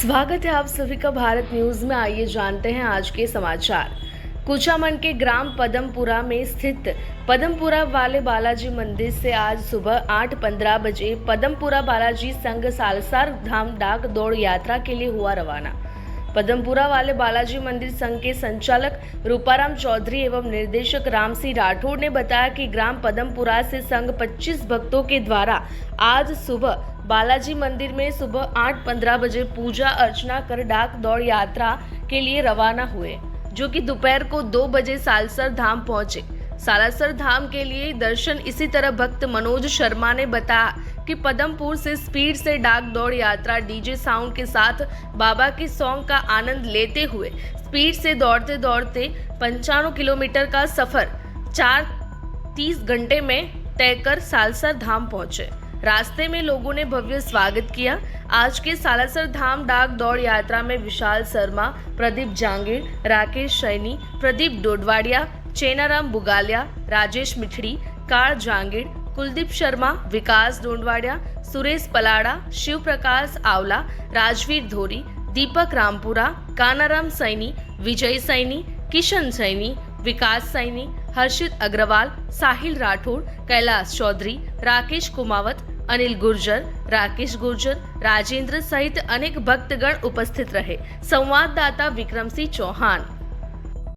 स्वागत है आप सभी का भारत न्यूज में। आइए जानते हैं आज के समाचार। कुचामन के ग्राम पदमपुरा में स्थित पदमपुरा वाले बालाजी मंदिर से आज सुबह 8:15 बजे पदमपुरा बालाजी संघ सालसार धाम डाक दौड़ यात्रा के लिए हुआ रवाना। पदमपुरा वाले बालाजी मंदिर संघ के संचालक रूपाराम चौधरी एवं निर्देशक रामसिंह राठौड़ ने बताया कि ग्राम पदमपुरा से संघ 25 भक्तों के द्वारा आज सुबह बालाजी मंदिर में सुबह 8:15 बजे पूजा अर्चना कर डाक दौड़ यात्रा के लिए रवाना हुए, जो कि दोपहर को 2 बजे सालसर धाम पहुंचे। सालासर धाम के लिए दर्शन इसी तरह भक्त मनोज शर्मा ने बताया कि पदमपुर से स्पीड से डाक दौड़ यात्रा डीजे साउंड के साथ बाबा के सॉन्ग का आनंद लेते हुए स्पीड से दौड़ते दौड़ते 95 किलोमीटर का सफर 4:30 घंटे में तय कर सालसर धाम पहुंचे। रास्ते में लोगों ने भव्य स्वागत किया। आज के सालासर धाम डाक दौड़ यात्रा में विशाल शर्मा, प्रदीप जांगीर, राकेश सैनी, प्रदीप डोडवाडिया, चेनाराम बुगालिया, राजेश मिठड़ी, कार जांगीर, कुलदीप शर्मा, विकास डोडवाडिया, सुरेश पलाड़ा, शिव प्रकाश आवला, राजवीर धोरी, दीपक रामपुरा, कानाराम सैनी, विजय सैनी, किशन सैनी, विकास सैनी, हर्षित अग्रवाल, साहिल राठौड़, कैलाश चौधरी, राकेश कुमावत, अनिल गुर्जर, राकेश गुर्जर, राजेंद्र सहित अनेक भक्तगण उपस्थित रहे। संवाददाता विक्रम सिंह चौहान।